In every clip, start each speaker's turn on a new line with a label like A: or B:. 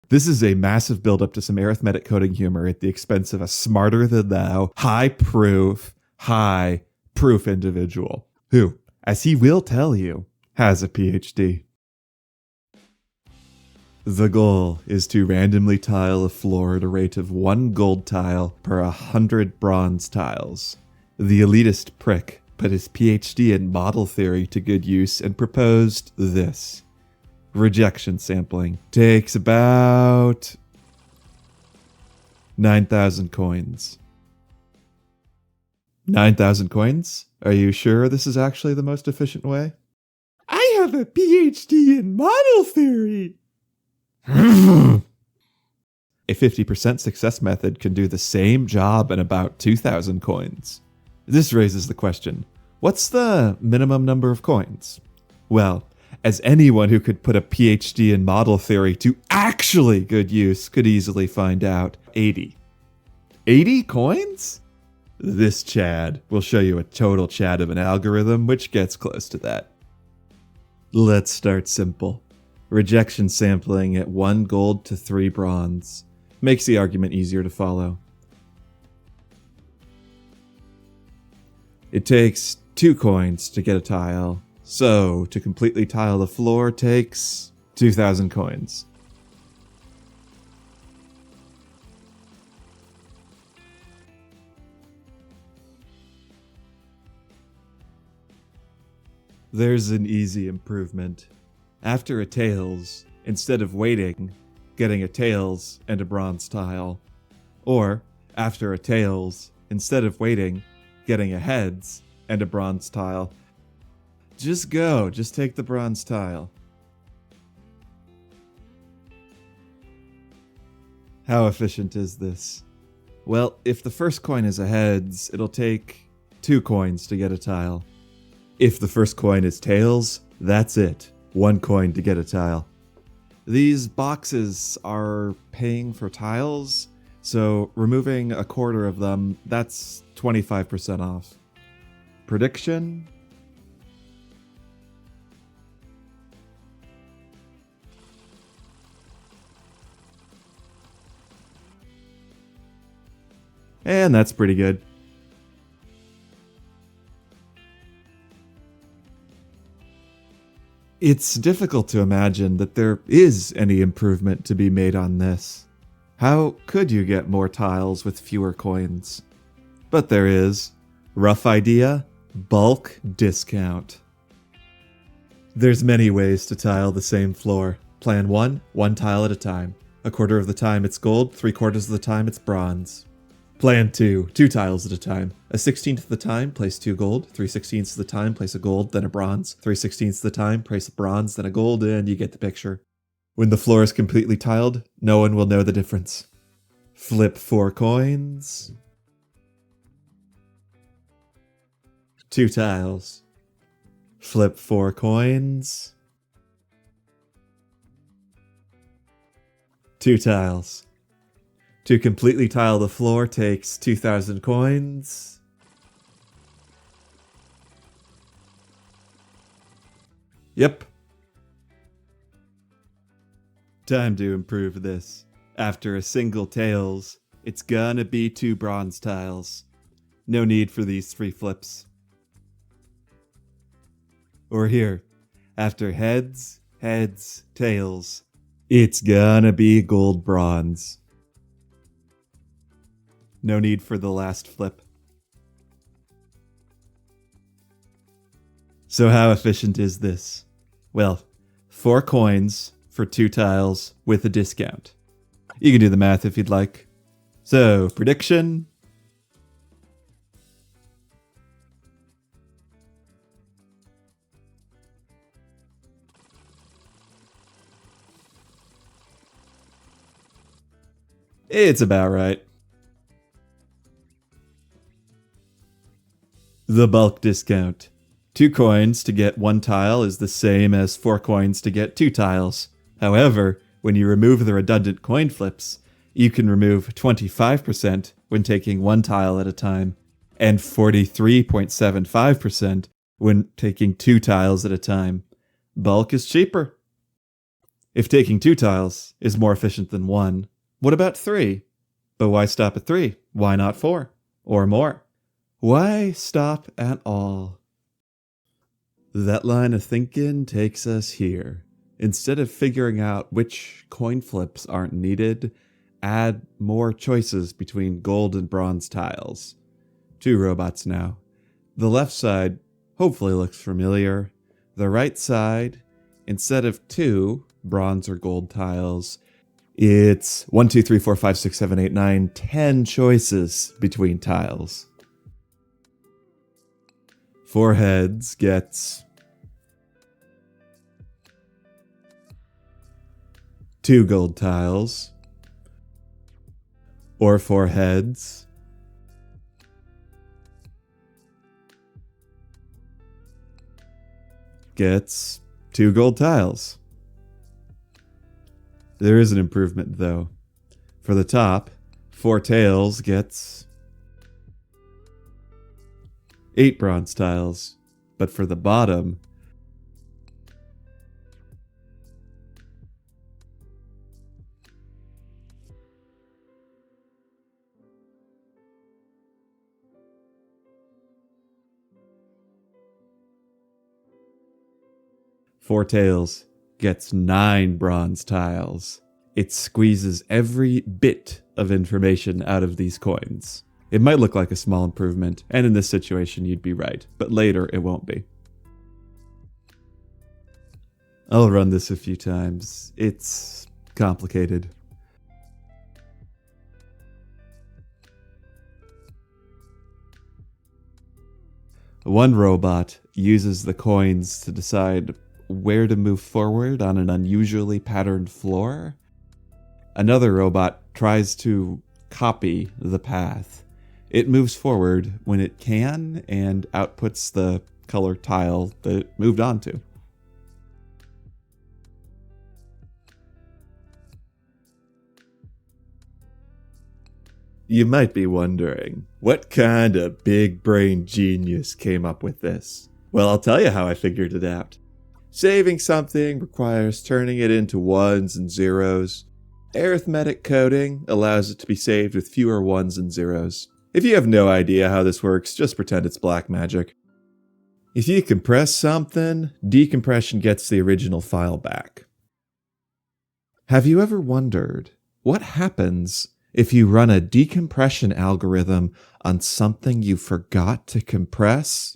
A: This is a massive buildup to some arithmetic coding humor at the expense of a smarter-than-thou, high-proof individual who, as he will tell you, has a PhD. The goal is to randomly tile a floor at a rate of 1 gold tile per 100 bronze tiles. The elitist prick put his PhD in model theory to good use and proposed this. Rejection sampling takes about 9,000 coins. 9,000 coins? Are you sure this is actually the most efficient way? I have a PhD in model theory! A 50% success method can do the same job in about 2,000 coins. This raises the question, what's the minimum number of coins? Well, as anyone who could put a PhD in model theory to actually good use could easily find out, 80. 80 coins? This Chad will show you a total Chad of an algorithm which gets close to that. Let's start simple. Rejection sampling at 1 gold to 3 bronze makes the argument easier to follow. It takes 2 coins to get a tile, so to completely tile the floor takes 2,000 coins. There's an easy improvement. After a tails, instead of waiting, getting a tails and a bronze tile. Or, after a tails, instead of waiting, getting a heads and a bronze tile. Just take the bronze tile. How efficient is this? Well, if the first coin is a heads, it'll take 2 coins to get a tile. If the first coin is tails, that's it. 1 coin to get a tile. These boxes are paying for tiles, so removing a quarter of them, that's 25% off. Prediction? And that's pretty good. It's difficult to imagine that there is any improvement to be made on this. How could you get more tiles with fewer coins? But there is. Rough idea? Bulk discount. There's many ways to tile the same floor. Plan 1, 1 tile at a time. A quarter of the time it's gold, 3/4 of the time it's bronze. Plan 2, 2 tiles at a time. A 16th of the time, place 2 gold. 3/16 of the time, place a gold, then a bronze. 3/16 of the time, place a bronze, then a gold, and you get the picture. When the floor is completely tiled, no one will know the difference. Flip 4 coins. 2 tiles. Flip 4 coins. 2 tiles. To completely tile the floor takes 2,000 coins. Yep. Time to improve this. After a single tails, it's gonna be 2 bronze tiles. No need for these 3 flips. Or here, after heads, tails, it's gonna be gold bronze. No need for the last flip. So how efficient is this? Well, 4 coins for 2 tiles with a discount. You can do the math if you'd like. So, prediction? It's about right. The bulk discount. 2 coins to get 1 tile is the same as 4 coins to get 2 tiles. However, when you remove the redundant coin flips, you can remove 25% when taking 1 tile at a time, and 43.75% when taking 2 tiles at a time. Bulk is cheaper. If taking 2 tiles is more efficient than 1, what about 3? But why stop at 3? Why not 4? Or more? Why stop at all? That line of thinking takes us here. Instead of figuring out which coin flips aren't needed, add more choices between gold and bronze tiles. 2 robots now. The left side hopefully looks familiar. The right side, instead of 2 bronze or gold tiles, it's 1, 2, 3, 4, 5, 6, 7, 8, 9, 10 choices between tiles. 4 heads gets 2 gold tiles, or 4 heads gets 2 gold tiles. There is an improvement though. For the top, 4 tails gets 8 bronze tiles, but for the bottom, Four Tails gets 9 bronze tiles. It squeezes every bit of information out of these coins. It might look like a small improvement, and in this situation you'd be right, but later it won't be. I'll run this a few times. It's complicated. One robot uses the coins to decide where to move forward on an unusually patterned floor. Another robot tries to copy the path. It moves forward when it can and outputs the color tile that it moved on to. You might be wondering, what kind of big brain genius came up with this? Well, I'll tell you how I figured it out. Saving something requires turning it into ones and zeros. Arithmetic coding allows it to be saved with fewer ones and zeros. If you have no idea how this works, just pretend it's black magic. If you compress something, decompression gets the original file back. Have you ever wondered what happens if you run a decompression algorithm on something you forgot to compress?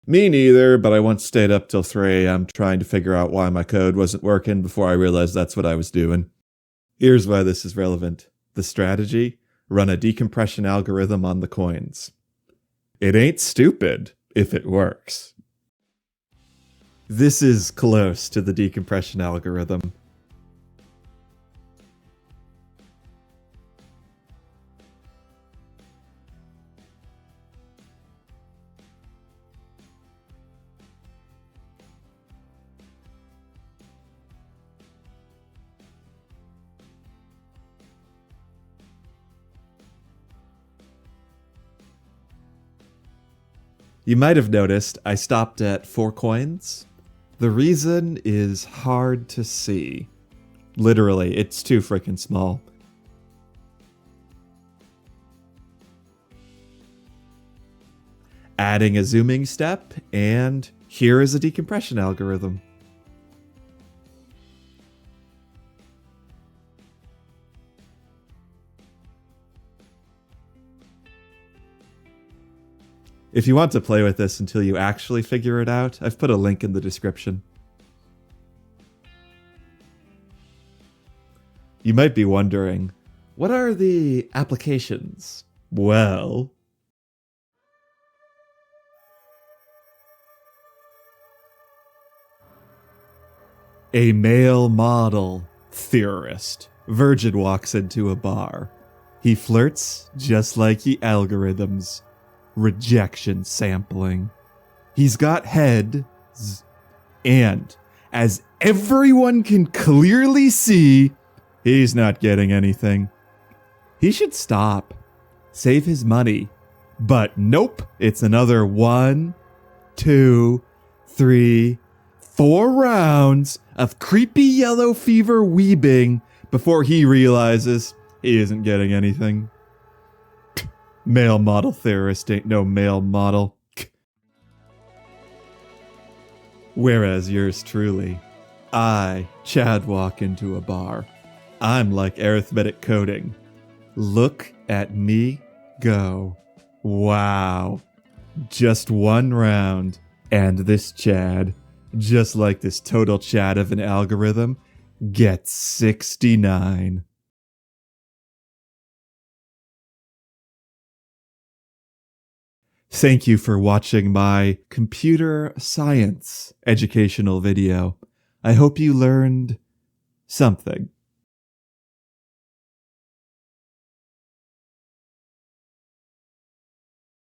A: Me neither, but I once stayed up till 3 a.m. trying to figure out why my code wasn't working before I realized that's what I was doing. Here's why this is relevant. The strategy: run a decompression algorithm on the coins. It ain't stupid if it works. This is close to the decompression algorithm. You might have noticed I stopped at 4 coins. The reason is hard to see. Literally, it's too freaking small. Adding a zooming step, and here is a decompression algorithm. If you want to play with this until you actually figure it out, I've put a link in the description. You might be wondering, what are the applications? Well, a male model theorist. Virgin walks into a bar. He flirts just like the algorithms. Rejection sampling. He's got heads, and as everyone can clearly see, he's not getting anything. He should stop. Save his money. But nope, it's another 1, 2, 3, 4 rounds of creepy yellow fever weebing before he realizes he isn't getting anything. Male model theorist ain't no male model. Whereas yours truly, I, Chad, walk into a bar. I'm like arithmetic coding. Look at me go. Wow. Just 1 round. And this Chad, just like this total Chad of an algorithm, gets 69. Thank you for watching my computer science educational video. I hope you learned something.